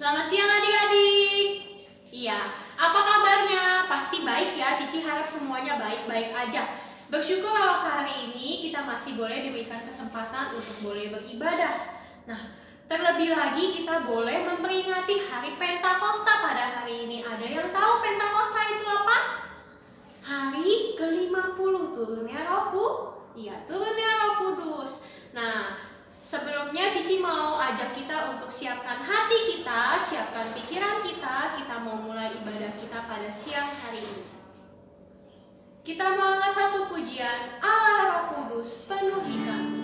Selamat siang adik-adik. Iya, apa kabarnya? Pasti baik ya, Cici harap semuanya baik-baik aja. Bersyukur kalau hari ini kita masih boleh diberikan kesempatan untuk boleh beribadah. Nah, terlebih lagi kita boleh memperingati hari Pentakosta pada hari ini. Ada yang tahu Pentakosta itu apa? Hari ke-50 turunnya Iya, turunnya Roh Kudus. Nah, sebelumnya Cici mau ajak kita untuk siapkan hati kita, siapkan pikiran kita mau mulai ibadah kita pada siang hari ini. Kita mau angkat satu pujian, Allah Roh Kudus penuhi kami.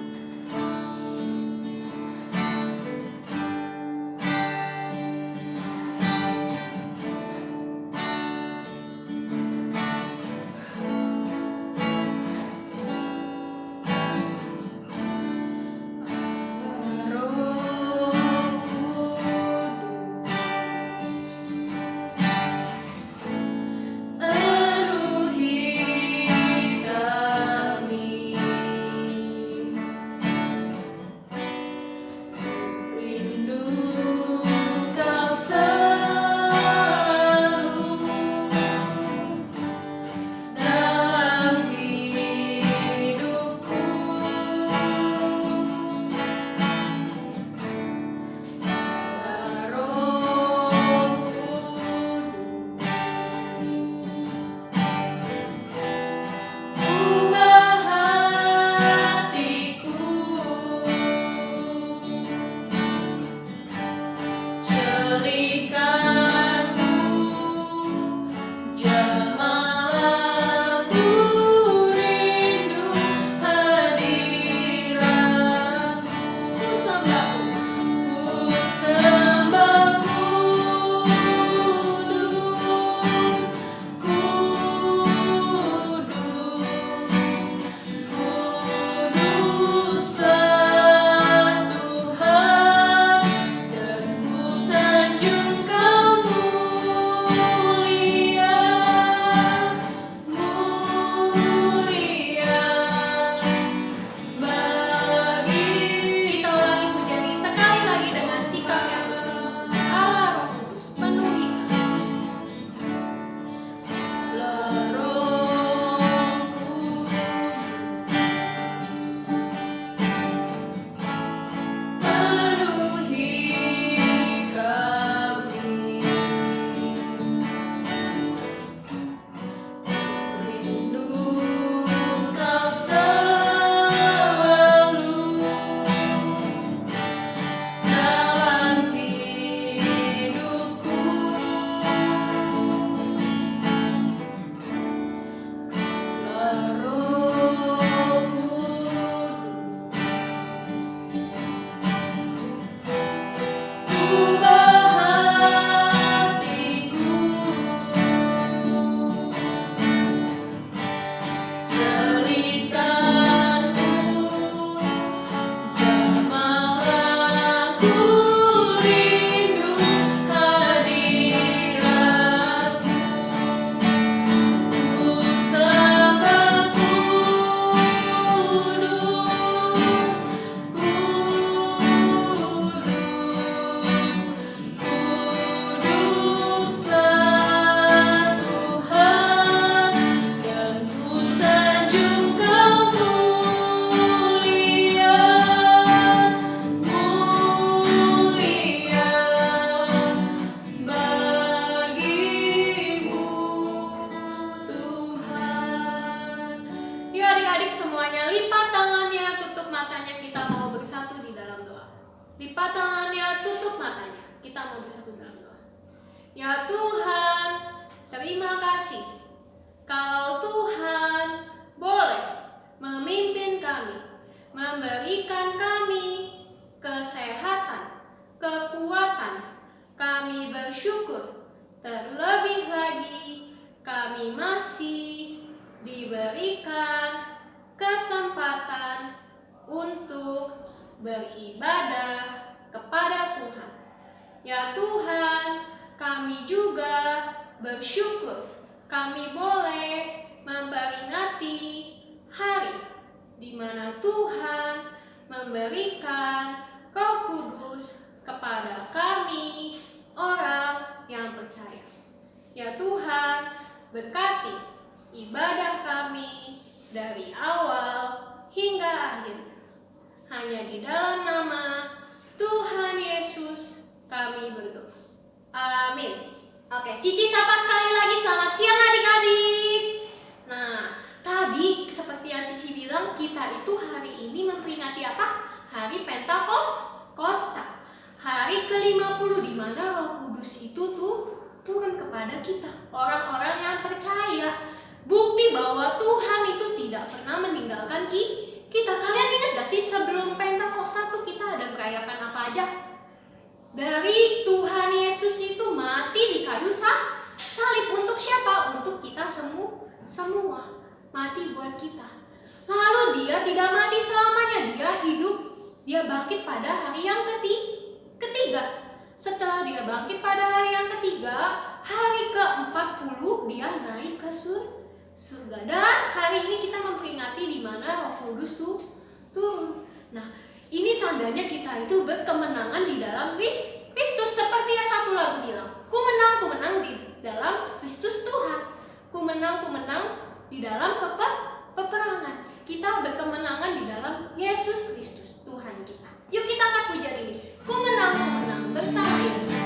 Semuanya lipat tangannya, tutup matanya, kita mau bersatu di dalam doa. Lipat tangannya, tutup matanya, kita mau bersatu dalam doa. Ya Tuhan, terima kasih kalau Tuhan boleh memimpin kami, memberikan kami kesehatan, kekuatan. Kami bersyukur, terlebih lagi kami masih diberikan kesempatan untuk beribadah kepada Tuhan. Ya Tuhan, kami juga bersyukur kami boleh memperingati hari di mana Tuhan memberikan Roh Kudus kepada kami berkati ibadah kami dari awal hingga akhir. Hanya di dalam nama Tuhan Yesus kami berdoa. Amin. Oke, Cici sapa sekali lagi, selamat siang adik-adik. Nah, tadi seperti yang Cici bilang, kita itu hari ini memperingati apa? Hari Pentakosta. Hari ke-50 di mana Roh Kudus itu turun kepada kita, orang-orang yang percaya. Bukti bahwa Tuhan itu tidak pernah meninggalkan kita. Kalian ingat gak sih sebelum Pentakosta tuh kita ada merayakan apa aja? Dari Tuhan Yesus itu mati di kayu salib untuk siapa? Untuk kita semua. Mati buat kita. Lalu dia tidak mati selamanya, dia hidup. Dia bangkit pada hari yang ketiga. Setelah dia bangkit pada hari yang ketiga, hari ke-40 dia naik ke surga. Dan hari ini kita memperingati di mana Roh Kudus turun. Nah, ini tandanya kita itu berkemenangan di dalam Kristus. Seperti yang satu lagu bilang, ku menang di dalam Kristus Tuhan. Ku menang di dalam peperangan. Kita berkemenangan di dalam Yesus Kristus Tuhan kita. Yuk kita angkat pujian ini. Ku menang bersama Yesus.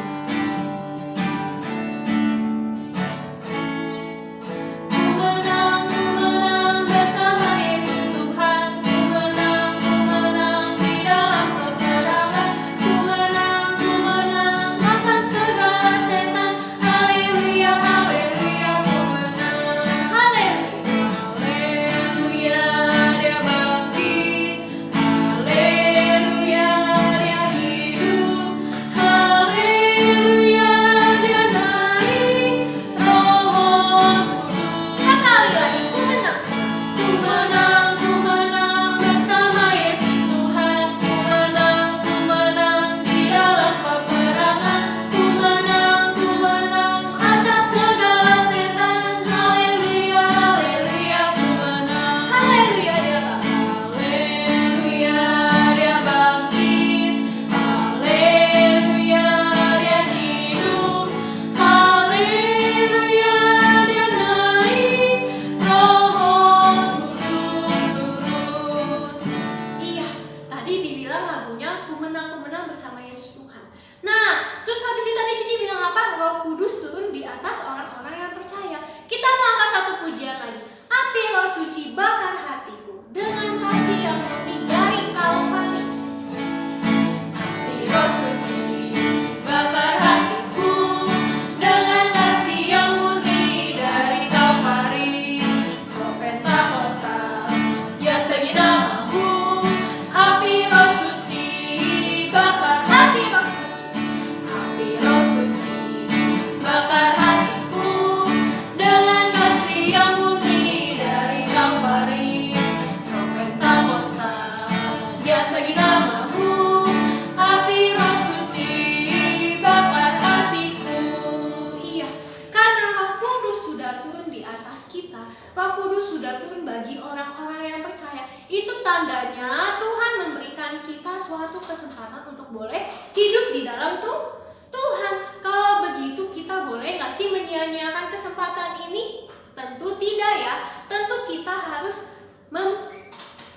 Tandanya Tuhan memberikan kita suatu kesempatan untuk boleh hidup di dalam Tuhan. Kalau begitu kita boleh gak sih menyia-nyiakan kesempatan ini? Tentu tidak ya. Tentu kita harus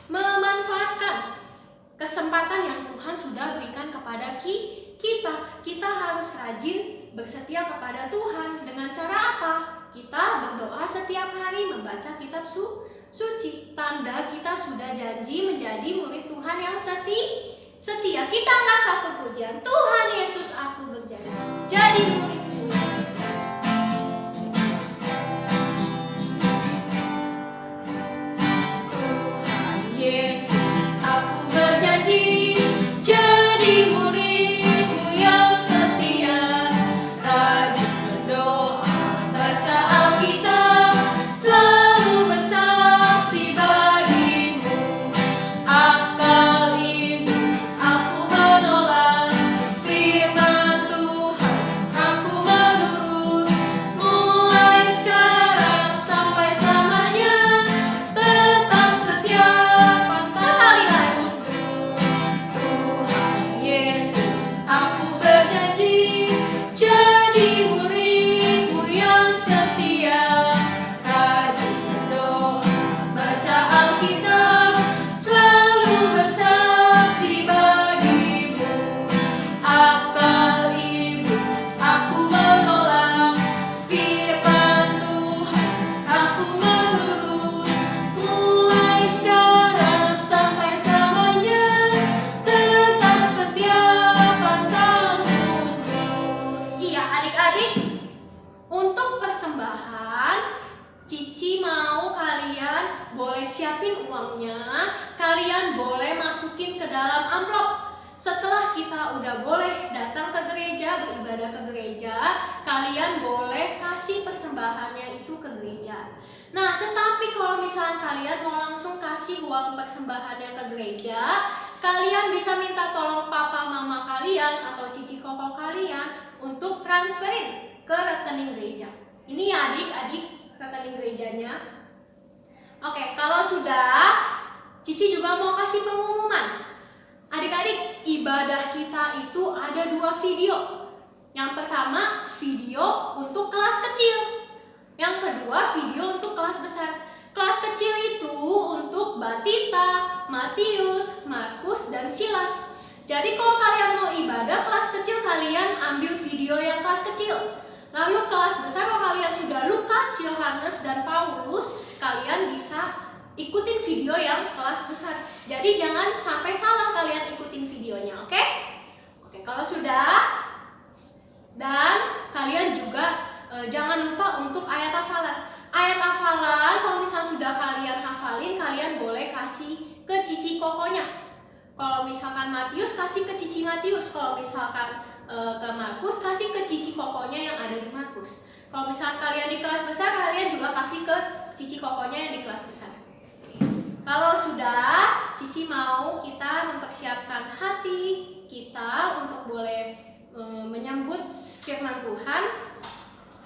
memanfaatkan kesempatan yang Tuhan sudah berikan kepada kita. Kita harus rajin bersetia kepada Tuhan. Dengan cara apa? Kita berdoa setiap hari, membaca kitab suci, tanda kita sudah janji menjadi murid Tuhan yang setia. Kita angkat satu pujian. Tuhan Yesus, aku berjanji jadi murid-Mu yang setia. Tuhan Yesus, aku berjanji jadi murid-Mu yang setia. Rajin berdoa, baca Alkitab, selalu bersaksi bagimu. Akal iblis aku menolak, firman Tuhan aku menurut. mau kalian boleh siapin uangnya, kalian boleh masukin ke dalam amplop. Setelah kita udah boleh datang ke gereja, beribadah ke gereja, kalian boleh kasih persembahannya itu ke gereja. Nah, tetapi kalau misalnya kalian mau langsung kasih uang persembahannya ke gereja, kalian bisa minta tolong papa mama kalian atau cici koko kalian untuk transferin ke rekening gereja. Ini ya adik-adik, rekening gerejanya. Oke, kalau sudah, cici juga mau kasih pengumuman. Adik-adik, ibadah kita itu ada 2 video. Yang pertama, video untuk kelas kecil. Yang kedua, video untuk kelas besar. Kelas kecil itu untuk Batita, Matius, Markus, dan Silas. Jadi kalau kalian mau ibadah kelas kecil, kalian ambil video yang kelas kecil. Lalu kelas besar kalau kalian sudah Lukas, Yohanes, dan Paulus, kalian bisa ikutin video yang kelas besar. Jadi jangan sampai salah kalian ikutin videonya, oke? Oke, kalau sudah, dan kalian juga jangan lupa untuk ayat hafalan. Ayat hafalan kalau misalnya sudah kalian hafalin, kalian boleh kasih ke cici kokonya. Kalau misalkan Matius, kasih ke cici Matius. Kalau misalkan ke Markus, kasih ke cici kokonya yang ada di Markus. Kalau misalkan kalian di kelas besar, kalian juga kasih ke cici kokonya yang di kelas besar. Kalau sudah, cici mau kita mempersiapkan hati kita untuk boleh menyambut firman Tuhan.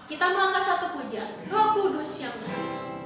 Kita mau angkat satu pujian, Roh Kudus yang manis.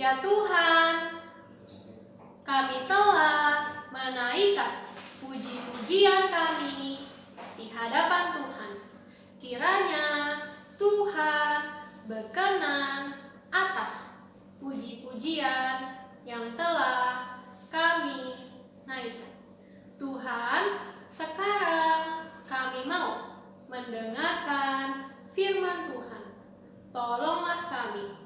Ya Tuhan, kami telah menaikkan puji-pujian kami di hadapan Tuhan. Kiranya Tuhan berkenan atas puji-pujian yang telah kami naikkan. Tuhan, sekarang kami mau mendengarkan firman Tuhan. Tolonglah kami.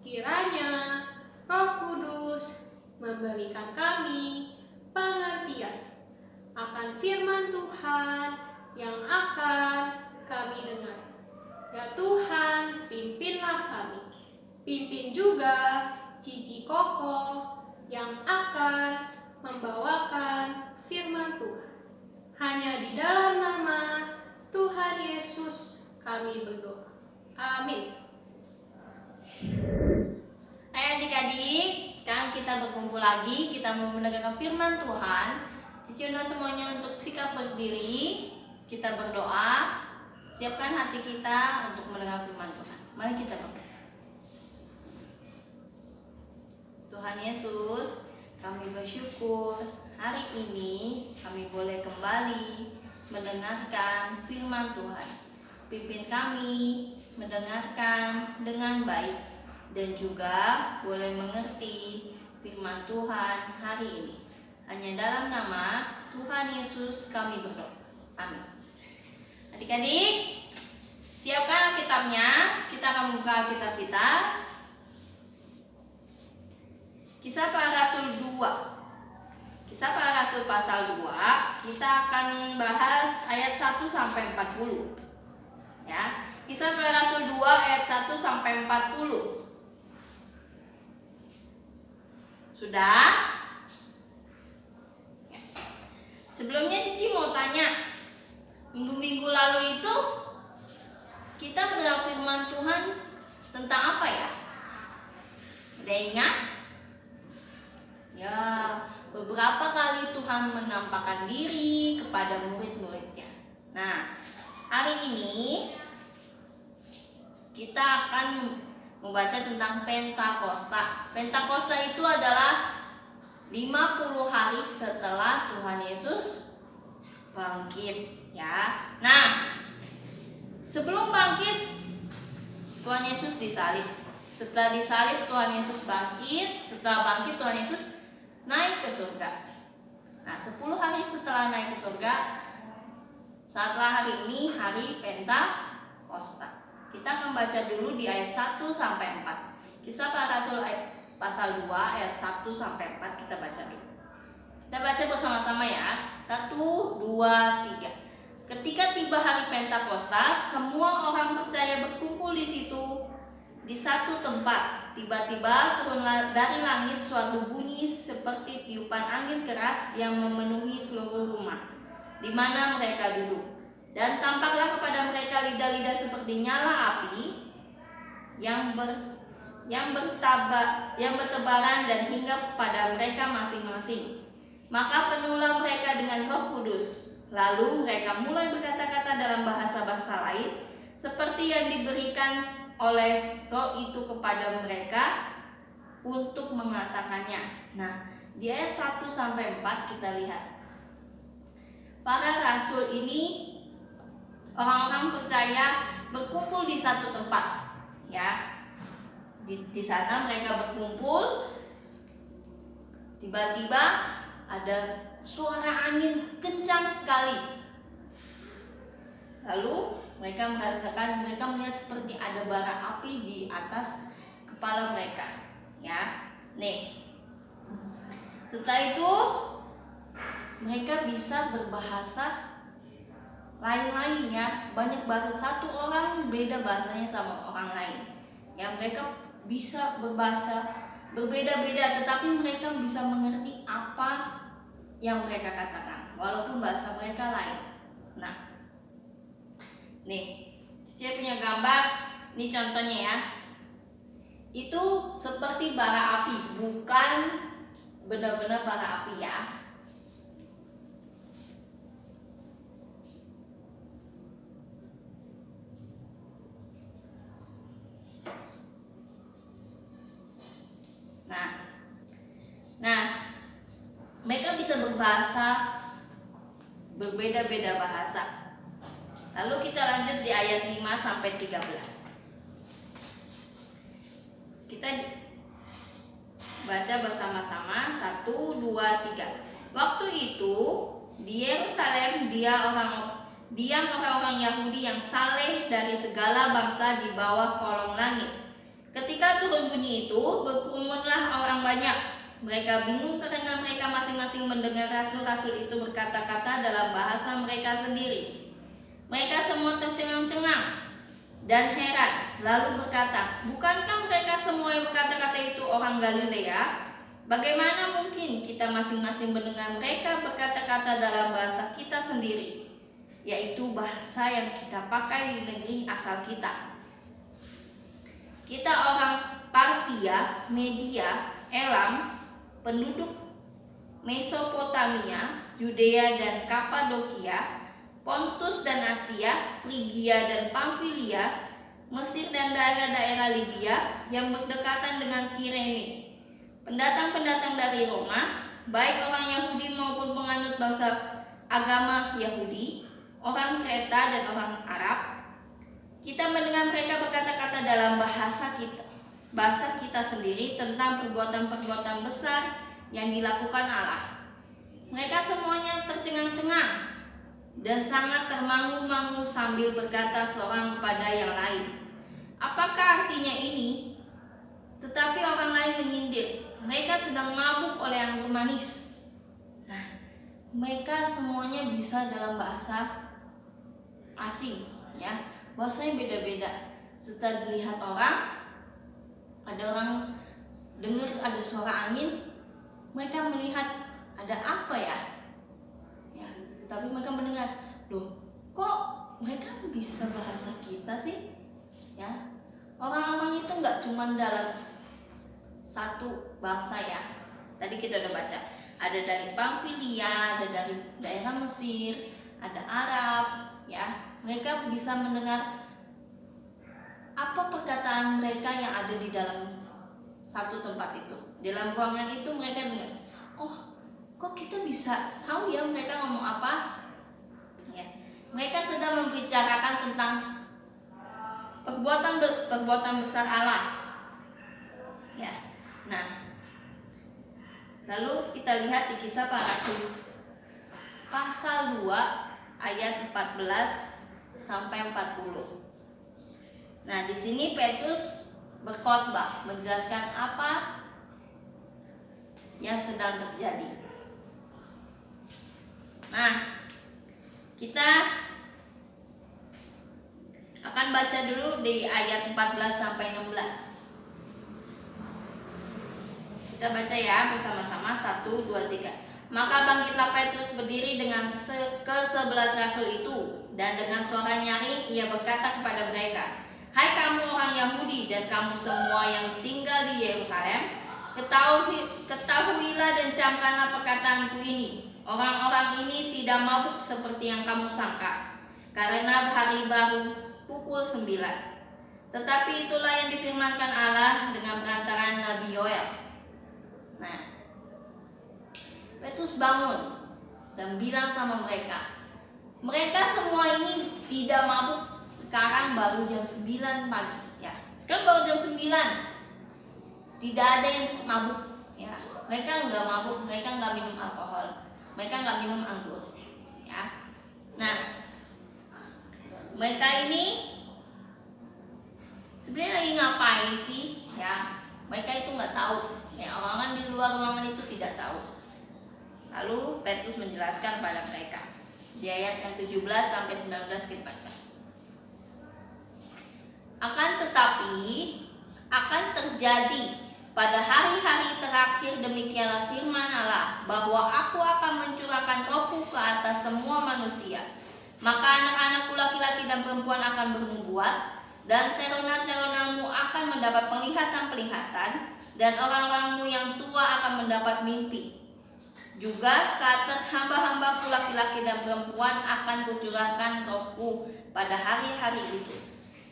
Kiranya Roh Kudus memberikan kami pengertian akan firman Tuhan yang akan kami dengar. Ya Tuhan, pimpinlah kami. Pimpin juga Cici Koko yang akan membawakan firman Tuhan. Hanya di dalam nama Tuhan Yesus kami berdoa. Amin. Ayo adik-adik, sekarang kita berkumpul lagi, kita mau mendengarkan firman Tuhan. Cici undang semuanya untuk sikap berdiri, kita berdoa, siapkan hati kita untuk mendengar firman Tuhan. Mari kita berdoa. Tuhan Yesus, kami bersyukur hari ini kami boleh kembali mendengarkan firman Tuhan. Pimpin kami mendengarkan dengan baik dan juga boleh mengerti firman Tuhan hari ini. Hanya dalam nama Tuhan Yesus kami berdoa. Amin. Adik-adik, siapkan Alkitabnya. Kita akan membuka Alkitab kita. Kisah Para Rasul 2. Kisah Para Rasul pasal 2, kita akan bahas ayat 1 sampai 40. Ya. Kisah Para Rasul 2 ayat 1 sampai 40. Sudah? Sebelumnya Cici mau tanya, minggu-minggu lalu itu kita mendengar firman Tuhan tentang apa ya? Ada ingat? Ya, beberapa kali Tuhan menampakkan diri kepada murid-muridnya. Nah, hari ini kita akan membaca tentang Pentakosta. Pentakosta itu adalah 50 hari setelah Tuhan Yesus bangkit, ya. Nah, sebelum bangkit Tuhan Yesus disalib. Setelah disalib Tuhan Yesus bangkit. Setelah bangkit Tuhan Yesus naik ke surga. Nah, 10 hari setelah naik ke surga, saatlah hari ini hari Pentakosta. Kita akan baca dulu di ayat 1 sampai 4. Kisah Para Rasul pasal 2 ayat 1 sampai 4 kita baca dulu. Kita baca bersama-sama ya. 1, 2, 3. Ketika tiba hari Pentakosta, semua orang percaya berkumpul di situ di satu tempat. Tiba-tiba turunlah dari langit suatu bunyi seperti tiupan angin keras yang memenuhi seluruh rumah di mana mereka duduk. Dan tampaklah kepada mereka lidah-lidah seperti nyala api yang bertebaran dan hinggap pada mereka masing-masing. Maka penuhlah mereka dengan Roh Kudus. Lalu mereka mulai berkata-kata dalam bahasa-bahasa lain seperti yang diberikan oleh Roh itu kepada mereka untuk mengatakannya. Nah, di ayat 1 sampai 4 kita lihat. Para rasul ini, orang-orang percaya berkumpul di satu tempat, ya. Di sana mereka berkumpul. Tiba-tiba ada suara angin kencang sekali. Lalu mereka melihat seperti ada bara api di atas kepala mereka, ya. Nih. Setelah itu mereka bisa berbahasa lain-lain, ya. Banyak bahasa, satu orang beda bahasanya sama orang lain. Ya, mereka bisa berbahasa berbeda-beda, tetapi mereka bisa mengerti apa yang mereka katakan walaupun bahasa mereka lain. Nah, nih, saya punya gambar. Ini contohnya ya. Itu seperti bara api, bukan benar-benar bara api ya. Nah, mereka bisa berbahasa berbeda-beda bahasa. Lalu kita lanjut di ayat 5 sampai 13. Kita baca bersama-sama. 1, 2, 3. Waktu itu di Yerusalem diam orang-orang Yahudi yang saleh dari segala bangsa di bawah kolong langit. Ketika turun bunyi itu, berkerumunlah orang banyak. Mereka bingung karena mereka masing-masing mendengar rasul-rasul itu berkata-kata dalam bahasa mereka sendiri. Mereka semua tercengang-cengang dan heran, lalu berkata, "Bukankah mereka semua yang berkata-kata itu orang Galilea? Bagaimana mungkin kita masing-masing mendengar mereka berkata-kata dalam bahasa kita sendiri, yaitu bahasa yang kita pakai di negeri asal kita? Kita orang Partia, Media, Elam, penduduk Mesopotamia, Yudea dan Kapadokia, Pontus dan Asia, Frigia dan Pamfilia, Mesir dan daerah-daerah Libya yang berdekatan dengan Kirene. Pendatang-pendatang dari Roma, baik orang Yahudi maupun penganut bangsa agama Yahudi, orang Kreta dan orang Arab. Kita mendengar mereka berkata-kata dalam bahasa kita sendiri tentang perbuatan-perbuatan besar yang dilakukan Allah. Mereka semuanya tercengang-cengang dan sangat termangu-mangu sambil berkata seorang kepada yang lain, "Apakah artinya ini?" Tetapi orang lain menyindir, "Mereka sedang mabuk oleh anggur manis." Nah, mereka semuanya bisa dalam bahasa asing, ya, bahasanya beda-beda. Setelah dilihat orang, ada orang dengar ada suara angin, mereka melihat ada apa ya? Tapi mereka mendengar, "Loh, kok mereka bisa bahasa kita sih?" Ya, orang-orang itu nggak cuma dalam satu bangsa ya. Tadi kita udah baca, ada dari Pamfilia, ada dari daerah Mesir, ada Arab, ya. Mereka bisa mendengar apa perkataan mereka yang ada di dalam satu tempat itu. Dalam ruangan itu mereka dengar, "Oh, kok kita bisa tahu ya mereka ngomong apa?" Ya, mereka sedang membicarakan tentang perbuatan besar Allah. Ya, nah, lalu kita lihat di Kisah Para Rasul pasal 2 ayat 14 sampai 40. Nah, di sini Petrus berkhotbah menjelaskan apa yang sedang terjadi. Nah, kita akan baca dulu di ayat 14 sampai 16. Kita baca ya bersama-sama, 1, 2, 3. Maka bangkitlah Petrus berdiri dengan ke-11 rasul itu, dan dengan suara nyaring ia berkata kepada mereka, "Hai kamu orang Yahudi dan kamu semua yang tinggal di Yerusalem, ketahuilah dan camkanlah perkataanku ini. Orang-orang ini tidak mabuk seperti yang kamu sangka, karena hari baru pukul 9. Tetapi itulah yang difirmankan Allah dengan perantaraan Nabi Yoel." Nah, Petrus bangun dan bilang sama mereka, mereka semua ini tidak mabuk. Sekarang baru jam 9 pagi, ya. Sekarang baru jam 9. Tidak ada yang mabuk, ya. Mereka nggak mabuk, mereka nggak minum alkohol, mereka nggak minum anggur, ya. Nah, mereka ini sebenarnya lagi ngapain sih, ya? Mereka itu nggak tahu, ya. Orang-orang di luar ruangan itu tidak tahu. Lalu Petrus menjelaskan pada mereka di ayat yang 17 sampai 19 kita baca. Akan tetapi akan terjadi pada hari-hari terakhir demikianlah firman Allah, bahwa aku akan mencurahkan rohku ke atas semua manusia. Maka anak-anakku laki-laki dan perempuan akan bernubuat, dan teruna-terunamu akan mendapat penglihatan-penglihatan, dan orang-orangmu yang tua akan mendapat mimpi. Juga ke atas hamba-hambaku laki-laki dan perempuan akan kucurahkan rohku pada hari-hari itu,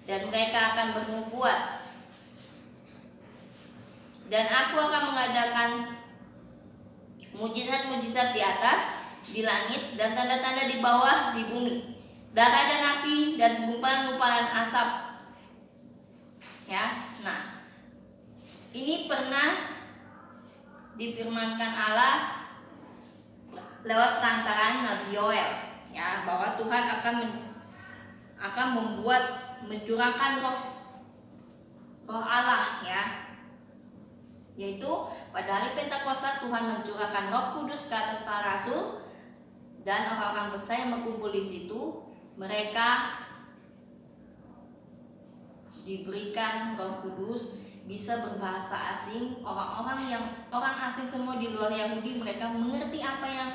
dan mereka akan bernubuat. Dan aku akan mengadakan mujizat-mujizat di atas, di langit, dan tanda-tanda di bawah, di bumi, darah dan api, dan gumpalan-gumpalan asap. Ya, nah, ini pernah difirmankan Allah lewat perantaraan Nabi Yoel, ya, bahwa Tuhan akan mencurahkan roh Allah, ya, yaitu pada hari Pentakosta Tuhan mencurahkan Roh Kudus ke atas para rasul, dan orang-orang percaya berkumpul di situ. Mereka diberikan Roh Kudus, bisa berbahasa asing. Orang asing semua di luar Yahudi, mereka mengerti apa yang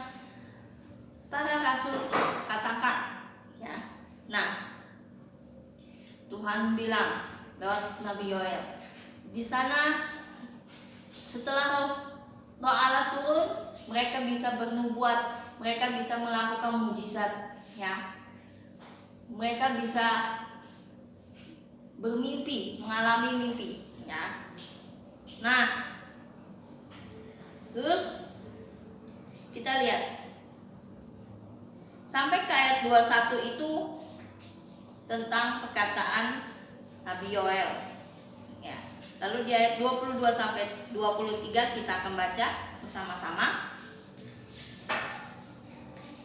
para rasul katakan, ya. Nah, Tuhan bilang lewat Nabi Yoel, di sana setelah Roh Allah turun, mereka bisa bernubuat, mereka bisa melakukan mujizat, ya. Mereka bisa bermimpi, mengalami mimpi, ya. Nah, terus kita lihat sampai ke ayat 21 itu tentang perkataan Nabi Yoel, ya. Lalu di ayat 22 sampai 23 kita akan baca bersama-sama.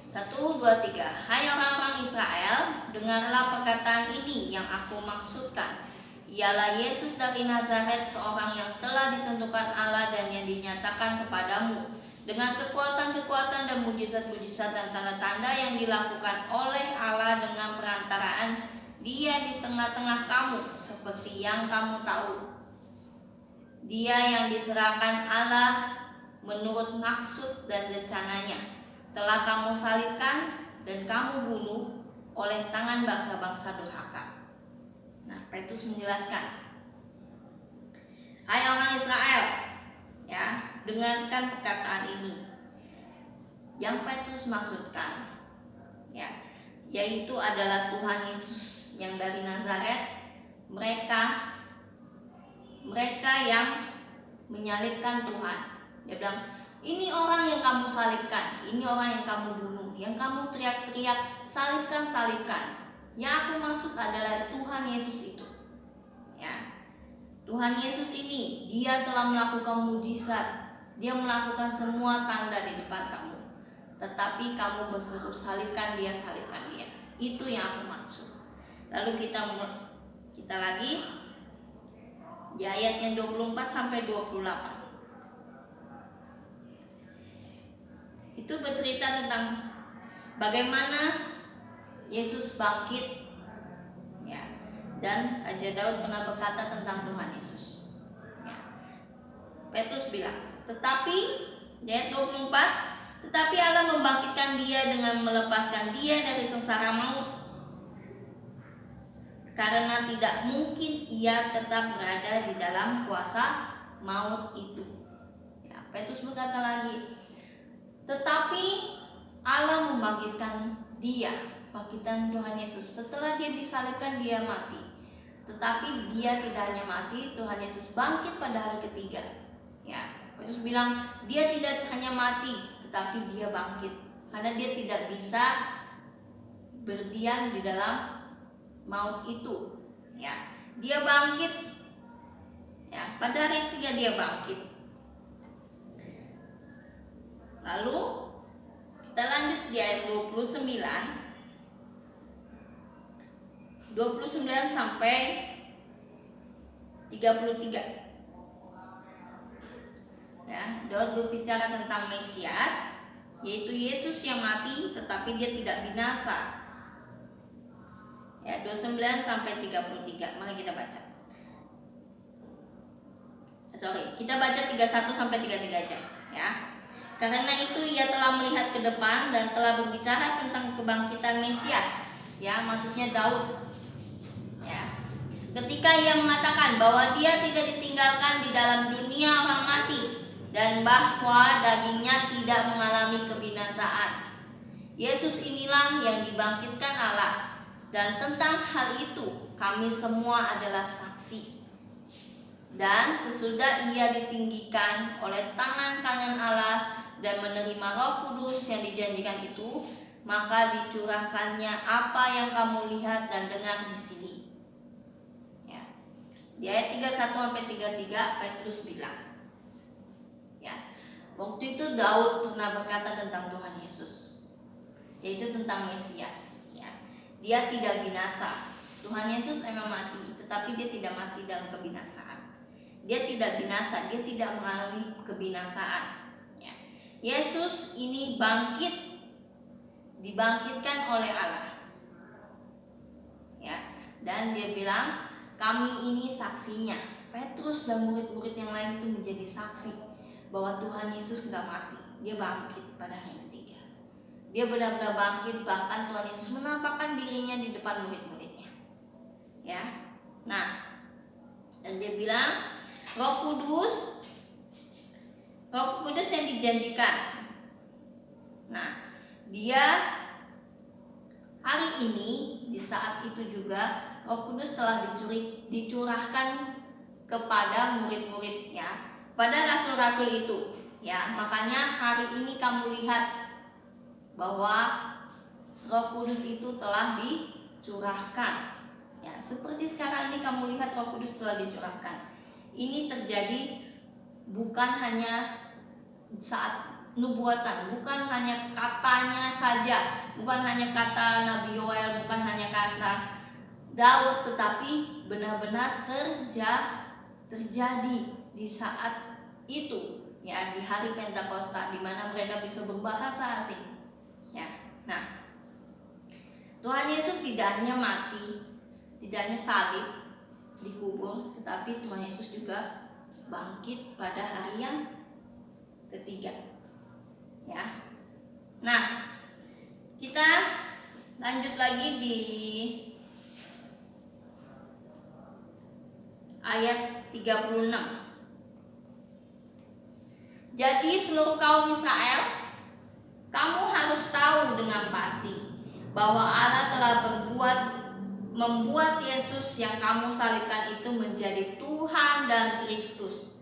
1, 2, 3. Hai orang-orang Israel, dengarlah perkataan ini yang aku maksudkan. Ialah Yesus dari Nazaret, seorang yang telah ditentukan Allah dan yang dinyatakan kepadamu dengan kekuatan-kekuatan dan mujizat-mujizat dan tanda-tanda yang dilakukan oleh Allah dengan perantaraan Dia di tengah-tengah kamu, seperti yang kamu tahu. Dia yang diserahkan Allah menurut maksud dan rencananya telah kamu salibkan dan kamu bunuh oleh tangan bangsa-bangsa durhaka. Nah, Petrus menjelaskan, hai orang Israel, ya, dengarkan perkataan ini. Yang Petrus maksudkan, ya, yaitu adalah Tuhan Yesus yang dari Nazaret. Mereka yang menyalibkan Tuhan. Dia bilang, ini orang yang kamu salibkan, ini orang yang kamu bunuh, yang kamu teriak-teriak, salibkan, salibkan. Yang aku maksud adalah Tuhan Yesus itu, ya. Tuhan Yesus ini, Dia telah melakukan mujizat, Dia melakukan semua tanda di depan kamu, tetapi kamu berseru, salibkan Dia, salibkan Dia. Itu yang aku maksud. Lalu kita lagi di ayat yang 24 sampai 28. Itu bercerita tentang bagaimana Yesus bangkit, ya. Dan Raja Daud pernah berkata tentang Tuhan Yesus, ya. Petrus bilang, tetapi di ayat 24, tetapi Allah membangkitkan Dia dengan melepaskan Dia dari sengsara maut, karena tidak mungkin Ia tetap berada di dalam kuasa maut itu. Ya, Petrus berkata lagi, tetapi Allah membangkitkan Dia, bangkitan Tuhan Yesus. Setelah Dia disalibkan, Dia mati. Tetapi Dia tidak hanya mati, Tuhan Yesus bangkit pada hari ketiga. Ya, Petrus bilang Dia tidak hanya mati, tetapi Dia bangkit, karena Dia tidak bisa berdiam di dalam maut itu. Ya, Dia bangkit. Ya, pada hari ketiga Dia bangkit. Lalu kita lanjut di ayat 29 sampai 33. Ya, Daud berbicara tentang Mesias, yaitu Yesus yang mati tetapi Dia tidak binasa. Ya, 29 sampai 33. Mari kita baca. Kita baca 31 sampai 33 aja, ya. Karena itu Ia telah melihat ke depan dan telah berbicara tentang kebangkitan Mesias, ya, maksudnya Daud, ya. Ketika Ia mengatakan bahwa Dia tidak ditinggalkan di dalam dunia orang mati dan bahwa dagingnya tidak mengalami kebinasaan. Yesus inilah yang dibangkitkan Allah, dan tentang hal itu kami semua adalah saksi. Dan sesudah Ia ditinggikan oleh tangan kanan Allah dan menerima Roh Kudus yang dijanjikan itu, maka dicurahkannya apa yang kamu lihat dan dengar di sini. Ya. Di ayat 31 sampai 33 Petrus bilang, ya, waktu itu Daud pernah berkata tentang Tuhan Yesus, yaitu tentang Mesias, ya. Dia tidak binasa. Tuhan Yesus emang mati, tetapi Dia tidak mati dalam kebinasaan. Dia tidak binasa, Dia tidak mengalami kebinasaan. Yesus ini dibangkitkan oleh Allah, ya. Dan Dia bilang kami ini saksinya. Petrus dan murid-murid yang lain itu menjadi saksi bahwa Tuhan Yesus tidak mati, dia bangkit pada hari ketiga. Dia benar-benar bangkit, bahkan Tuhan Yesus menampakkan dirinya di depan murid-muridnya. Ya. Nah, dan dia bilang Roh Kudus yang dijanjikan. Nah, dia hari ini di saat itu juga Roh Kudus telah dicurahkan kepada murid-muridnya, pada rasul-rasul itu. Ya, makanya hari ini kamu lihat bahwa Roh Kudus itu telah dicurahkan. Ya, seperti sekarang ini kamu lihat Roh Kudus telah dicurahkan. Ini terjadi bukan hanya saat nubuatan, bukan hanya katanya saja, bukan hanya kata Nabi Yoel, bukan hanya kata Daud, tetapi benar-benar terjadi di saat itu, ya, di hari Pentakosta, di mana mereka bisa berbahasa asing. Ya. Nah, Tuhan Yesus tidak hanya mati, tidak hanya salib, dikubur, tetapi Tuhan Yesus juga bangkit pada hari yang ketiga. Ya. Nah, kita lanjut lagi di ayat 36. Jadi seluruh kaum Israel, kamu harus tahu dengan pasti bahwa Allah telah membuat Yesus yang kamu salibkan itu menjadi Tuhan dan Kristus.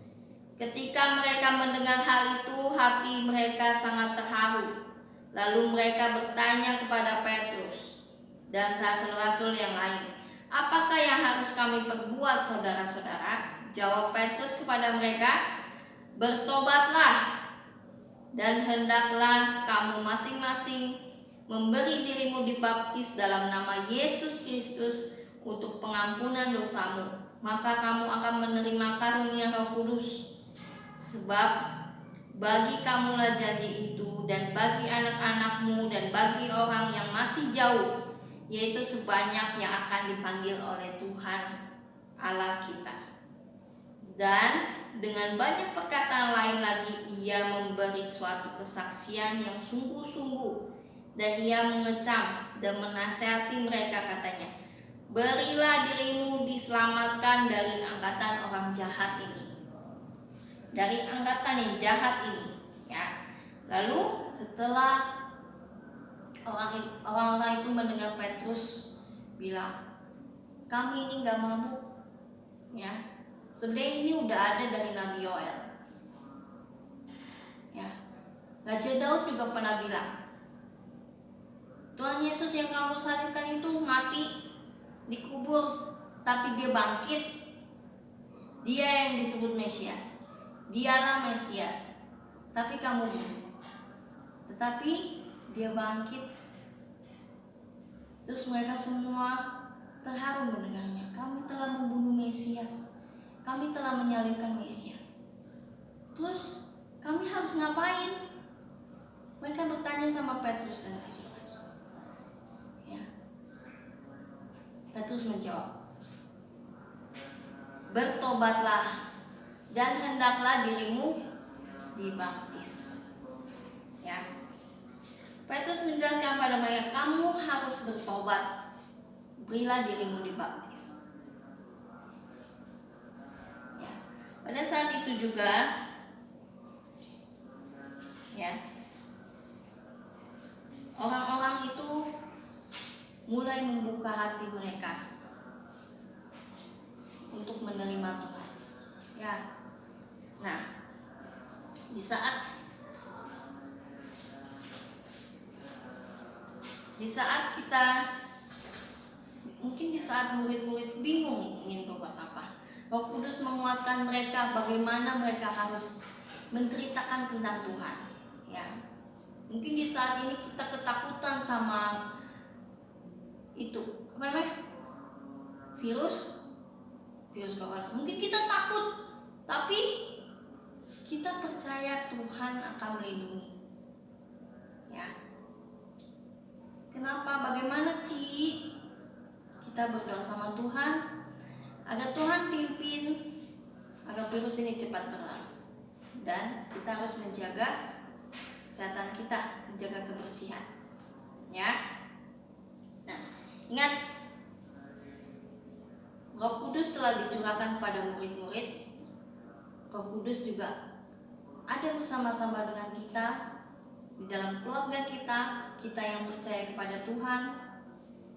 Ketika mereka mendengar hal itu, hati mereka sangat terharu. Lalu mereka bertanya kepada Petrus dan rasul-rasul yang lain, apakah yang harus kami perbuat, saudara-saudara? Jawab Petrus kepada mereka, bertobatlah dan hendaklah kamu masing-masing memberi dirimu dibaptis dalam nama Yesus Kristus untuk pengampunan dosamu. Maka kamu akan menerima karunia Roh Kudus. Sebab bagi kamulah janji itu, dan bagi anak-anakmu, dan bagi orang yang masih jauh, yaitu sebanyak yang akan dipanggil oleh Tuhan Allah kita. Dan dengan banyak perkataan lain lagi ia memberi suatu kesaksian yang sungguh-sungguh, dan ia mengecam dan menasihati mereka, katanya, berilah dirimu diselamatkan dari angkatan orang jahat ini, dari angkatan yang jahat ini. Ya. Lalu setelah orang-orang itu mendengar Petrus bilang, kami ini gak mabuk, ya, sebenarnya ini udah ada dari Nabi Yoel. Ya. Raja Daud juga pernah bilang, Tuhan Yesus yang kamu salibkan itu mati, dikubur, tapi dia bangkit. Dia yang disebut Mesias, dialah Mesias, tapi kamu bunuh. Tetapi dia bangkit. Terus mereka semua terharu mendengarnya. Kami telah membunuh Mesias, kami telah menyalibkan Mesias. Terus kami harus ngapain? Mereka bertanya sama Petrus dan rasul-rasul. Ya. Petrus menjawab, bertobatlah dan hendaklah dirimu dibaptis. Ya. Petrus menjelaskan pada mereka, kamu harus bertobat, berilah dirimu dibaptis. Ya. Pada saat itu juga, ya, orang-orang itu mulai membuka hati mereka untuk menerima Tuhan. Ya. Nah, di saat kita, mungkin di saat murid-murid bingung ingin berbuat apa, Roh Kudus menguatkan mereka bagaimana mereka harus menceritakan tentang Tuhan. Ya, mungkin di saat ini kita ketakutan sama itu, apa namanya, virus corona. Mungkin kita takut, tapi kita percaya Tuhan akan melindungi. Ya. Kenapa? Bagaimana, Ci? Kita berdoa sama Tuhan agar Tuhan pimpin agar virus ini cepat berlalu. Dan kita harus menjaga kesehatan kita, menjaga kebersihan. Ya. Nah, ingat, Roh Kudus telah dicurahkan pada murid-murid. Roh Kudus juga ada bersama-sama dengan kita di dalam keluarga kita, kita yang percaya kepada Tuhan.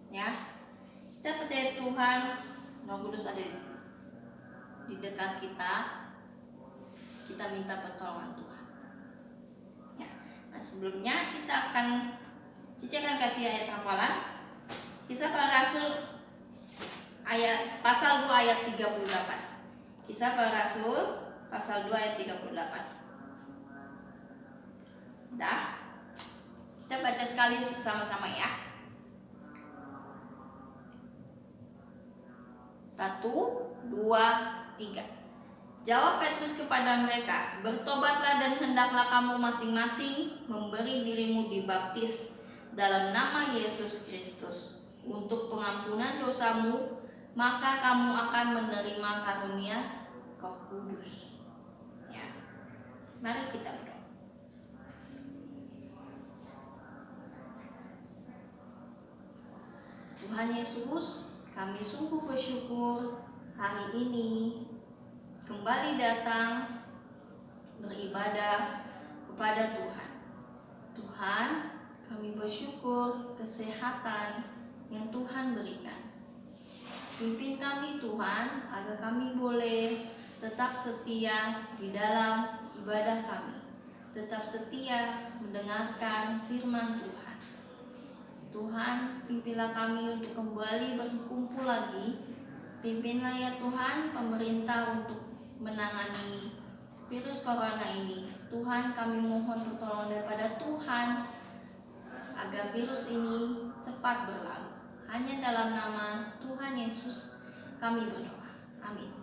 Ya. Kita percaya Tuhan, Roh Kudus ada di dekat kita. Kita minta pertolongan Tuhan. Ya. Nah, sebelumnya kita akan kasih ayat hafalan. Kisah Para Rasul pasal 2 ayat 38. Kisah Para Rasul pasal 2 ayat 38. Dah. Kita baca sekali sama-sama ya. 1, 2, 3. Jawab Petrus kepada mereka, "Bertobatlah dan hendaklah kamu masing-masing memberi dirimu dibaptis dalam nama Yesus Kristus untuk pengampunan dosamu, maka kamu akan menerima karunia Roh Kudus." Ya. Mari kita berdoa. Tuhan Yesus, kami sungguh bersyukur hari ini kembali datang beribadah kepada Tuhan. Tuhan, kami bersyukur kesehatan yang Tuhan berikan. Pimpin kami Tuhan, agar kami boleh tetap setia di dalam ibadah kami, tetap setia mendengarkan firman Tuhan. Tuhan, pimpinlah kami untuk kembali berkumpul lagi. Pimpinlah ya Tuhan pemerintah untuk menangani virus corona ini. Tuhan, kami mohon pertolongan daripada Tuhan agar virus ini cepat berlalu. Hanya dalam nama Tuhan Yesus kami berdoa. Amin.